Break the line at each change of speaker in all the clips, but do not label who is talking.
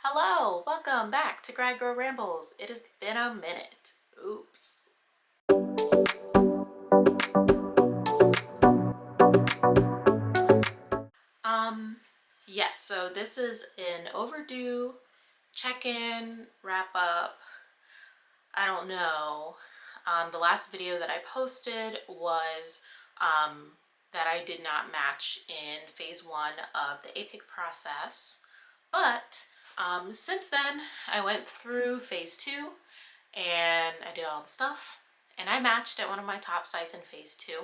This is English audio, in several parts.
Hello, welcome back to GradGirlRambles. It has been a minute. Oops. Um, yes, so this is an overdue check-in, wrap-up. I don't know. The last video that I posted was that I did not match in phase one of the APIC process, but since then I went through phase two and I did all the stuff and I matched at one of my top sites in phase two,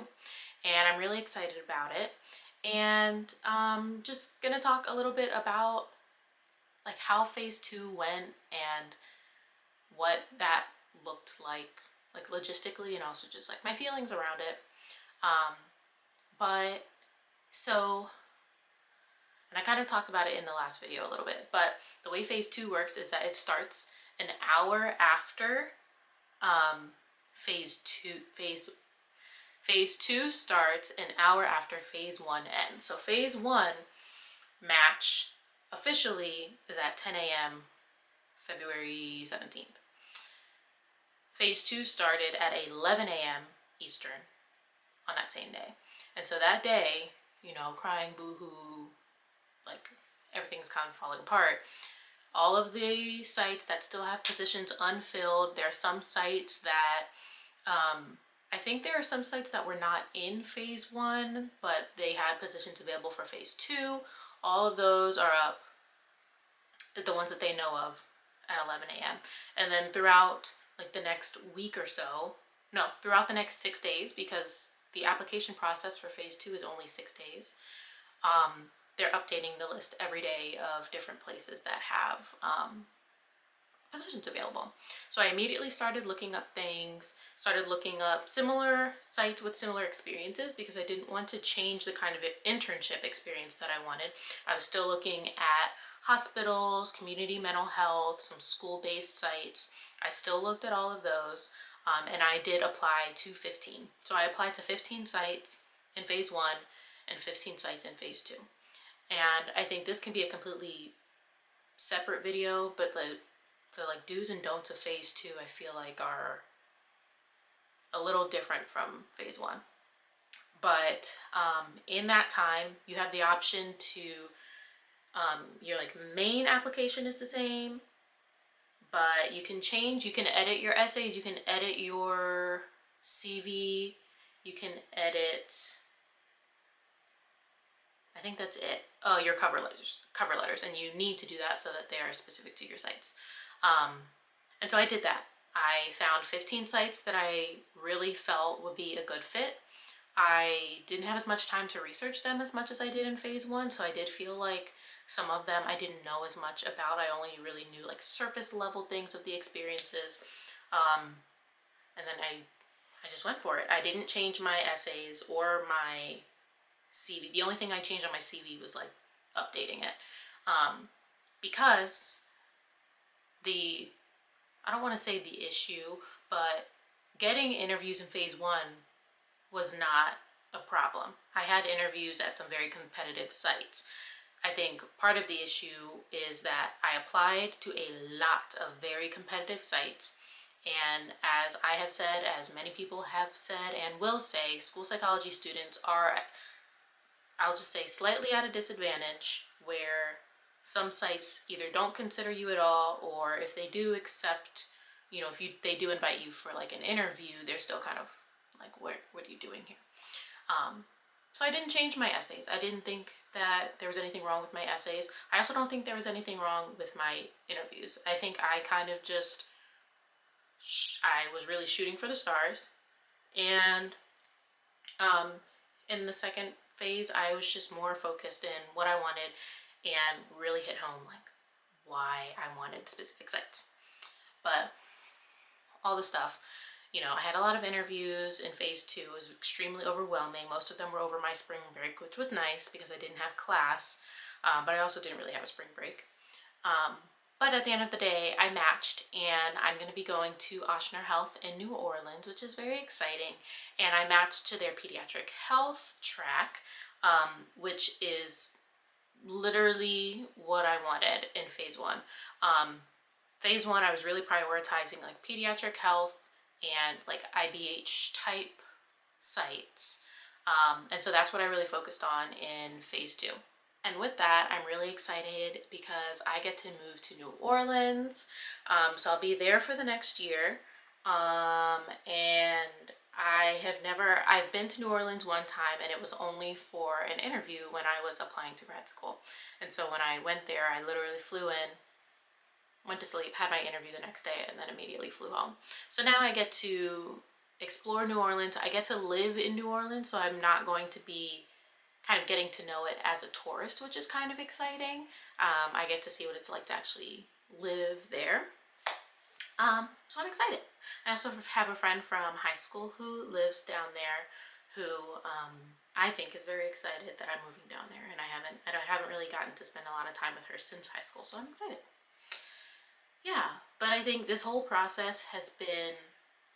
and I'm really excited about it. And just gonna talk a little bit about like how phase two went and what that looked like logistically, and also just like my feelings around it. Um, but so, and I kind of talked about it in the last video a little bit, but the way phase two works is that it starts an hour after um, phase two starts an hour after phase one ends. So phase one match officially is at 10 a.m. February 17th. Phase two started at 11 a.m. Eastern on that same day. And so that day, you know, crying boo-hoo, like everything's kind of falling apart. All of the sites that still have positions unfilled, there are some sites that, I think there are some sites that were not in phase one, but they had positions available for phase two. All of those are up, the ones that they know of, at 11 a.m. And then throughout like the next week or so, no, throughout the next 6 days, because the application process for phase two is only 6 days, they're updating the list every day of different places that have positions available. So I immediately started looking up things, started looking up similar sites with similar experiences, because I didn't want to change the kind of internship experience that I wanted. I was still looking at hospitals, community mental health, some school-based sites. I still looked at all of those, and I did apply to 15. So I applied to 15 sites in phase one and 15 sites in phase two. And I think this can be a completely separate video, but the like do's and don'ts of phase two I feel like are a little different from phase one. But in that time you have the option to your like main application is the same, but you can change, you can edit your essays, you can edit your CV, you can edit, I think that's it. Oh, your cover letters, and you need to do that so that they are specific to your sites. And so I did that. I found 15 sites that I really felt would be a good fit. I didn't have as much time to research them as much as I did in phase one, so I did feel like some of them I didn't know as much about. I only really knew like surface level things of the experiences. And then I just went for it. I didn't change my essays or my CV. The only thing I changed on my CV was like updating it, because I don't want to say the issue, but getting interviews in phase one was not a problem. I had interviews at some very competitive sites. I think part of the issue is that I applied to a lot of very competitive sites, and as I have said, as many people have said and will say, school psychology students are, I'll just say, slightly at a disadvantage, where some sites either don't consider you at all, or if they do accept, you know, if they do invite you for like an interview, they're still kind of like, what are you doing here? So I didn't change my essays. I didn't think that there was anything wrong with my essays. I also don't think there was anything wrong with my interviews. I think I kind of just, I was really shooting for the stars. And in the second phase, I was just more focused in what I wanted and really hit home like why I wanted specific sites. But all the stuff, you know, I had a lot of interviews in phase two. It was extremely overwhelming. Most of them were over my spring break, which was nice because I didn't have class, but I also didn't really have a spring break. But at the end of the day, I matched, and I'm going to be going to Ochsner Health in New Orleans, which is very exciting. And I matched to their pediatric health track, which is literally what I wanted in phase one. Phase one, I was really prioritizing like pediatric health and like IBH type sites. And so that's what I really focused on in phase two. And with that, I'm really excited because I get to move to New Orleans. So I'll be there for the next year. And I've been to New Orleans one time, and it was only for an interview when I was applying to grad school. And so when I went there, I literally flew in, went to sleep, had my interview the next day, and then immediately flew home. So now I get to explore New Orleans. I get to live in New Orleans, so I'm not going to be kind of getting to know it as a tourist, which is kind of exciting. I get to see what it's like to actually live there. So I'm excited. I also have a friend from high school who lives down there, who I think is very excited that I'm moving down there, and I haven't really gotten to spend a lot of time with her since high school, so I'm excited. Yeah, but I think this whole process has been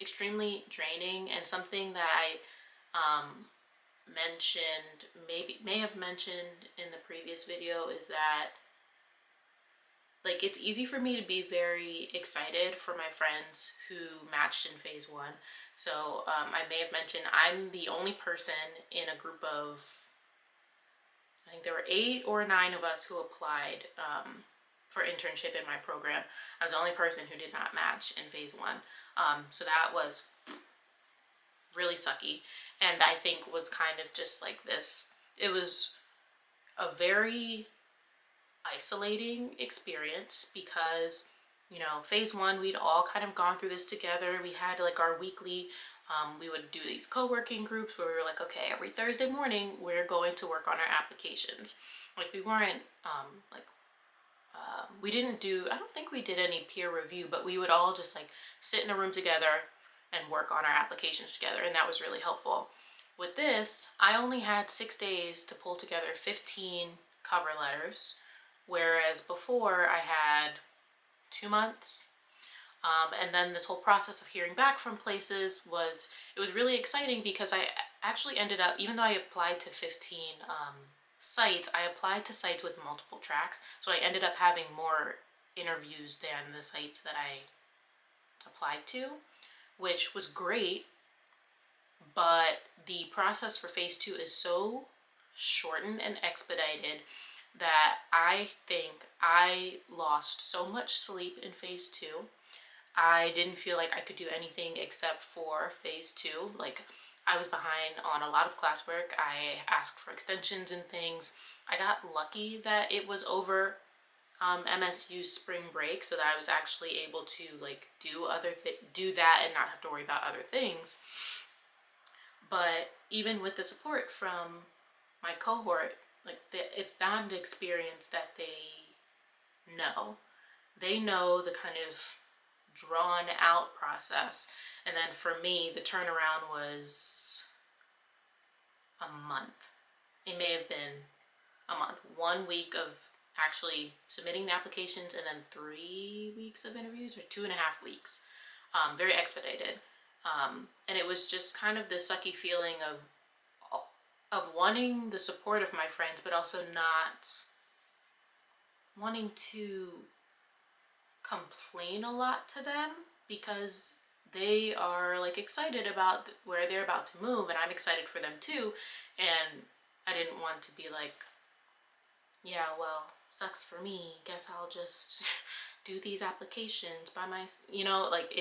extremely draining, and something that I may have mentioned in the previous video is that like it's easy for me to be very excited for my friends who matched in phase one. So I may have mentioned I'm the only person in a group of, I think there were 8 or 9 of us who applied for internship in my program. I was the only person who did not match in phase one. So that was really sucky, and I think was kind of just like this. It was a very isolating experience because, you know, phase one, we'd all kind of gone through this together. We had like our weekly, we would do these co-working groups where we were like, okay, every Thursday morning we're going to work on our applications. Like we weren't we didn't do, I don't think we did any peer review, but we would all just like sit in a room together and work on our applications together, and that was really helpful. With this, I only had 6 days to pull together 15 cover letters, whereas before I had 2 months. And then this whole process of hearing back from places was really exciting because I actually ended up, even though I applied to 15 sites, I applied to sites with multiple tracks. So I ended up having more interviews than the sites that I applied to, which was great. But the process for phase two is so shortened and expedited that I think I lost so much sleep in phase two. I didn't feel like I could do anything except for phase two. Like I was behind on a lot of classwork. I asked for extensions and things. I got lucky that it was over MSU's spring break, so that I was actually able to like do that and not have to worry about other things. But even with the support from my cohort, like it's not an experience that they know. They know the kind of drawn out process, and then for me the turnaround was a month. It may have been a month. 1 week of actually submitting the applications, and then 3 weeks of interviews, or 2.5 weeks. Very expedited. And it was just kind of this sucky feeling of wanting the support of my friends, but also not wanting to complain a lot to them, because they are like excited about where they're about to move, and I'm excited for them too. And I didn't want to be like, yeah, well, sucks for me, guess I'll just do these applications by my, you know, like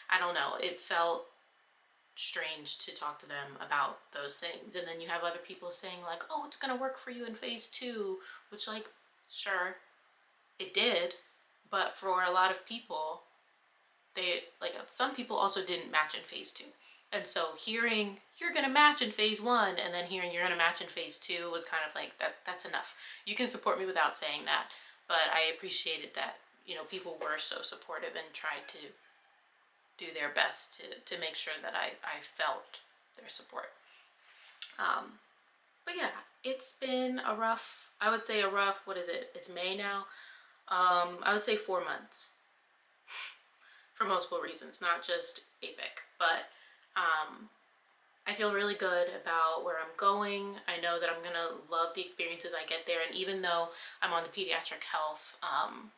I don't know, it felt strange to talk to them about those things. And then you have other people saying like, oh, it's gonna work for you in phase two, which like, sure, it did, but for a lot of people, some people also didn't match in phase two. And so hearing you're gonna match in phase one and then hearing you're gonna match in phase two was kind of like, that's enough. You can support me without saying that, but I appreciated that, you know, people were so supportive and tried to do their best to make sure that I felt their support. But yeah, it's been a rough, I would say a rough, what is it? It's May now. I would say 4 months for multiple reasons, not just APIC, but I feel really good about where I'm going. I know that I'm gonna love the experiences I get there, and even though I'm on the pediatric health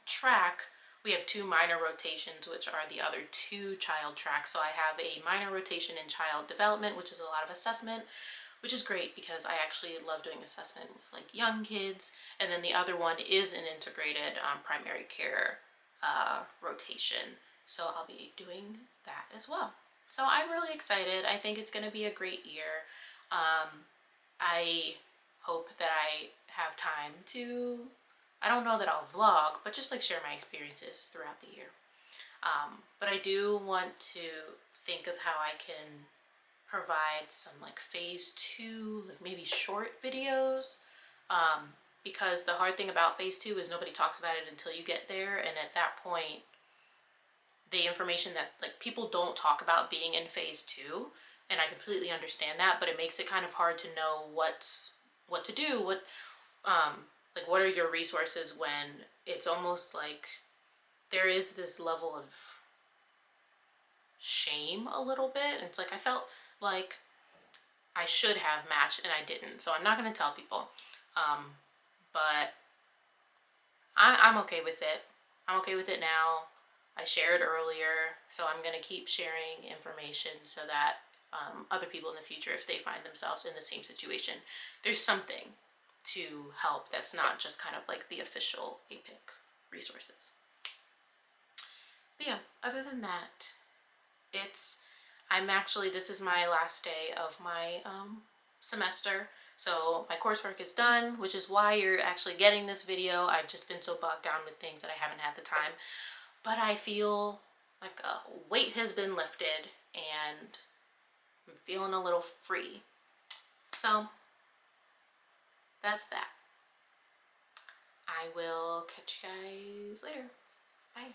track, we have 2 minor rotations, which are the other 2 child tracks. So I have a minor rotation in child development, which is a lot of assessment, which is great because I actually love doing assessment with like young kids. And then the other one is an integrated primary care rotation. So I'll be doing that as well. So I'm really excited. I think it's going to be a great year. I hope that I have time to, I don't know that I'll vlog, but just like share my experiences throughout the year. But I do want to think of how I can provide some like phase 2, like maybe short videos. Because the hard thing about phase 2 is nobody talks about it until you get there. And at that point, the information that like people don't talk about being in phase 2, and I completely understand that, but it makes it kind of hard to know what to do, like what are your resources when it's almost like there is this level of shame a little bit. And it's like I felt like I should have matched and I didn't, so I'm not going to tell people, but I'm okay with it. I'm okay with it now. I shared earlier, so I'm going to keep sharing information so that other people in the future, if they find themselves in the same situation, there's something to help that's not just kind of like the official APIC resources. But yeah, other than that, this is my last day of my semester. So my coursework is done, which is why you're actually getting this video. I've just been so bogged down with things that I haven't had the time. But I feel like a weight has been lifted and I'm feeling a little free. So that's that. I will catch you guys later. Bye.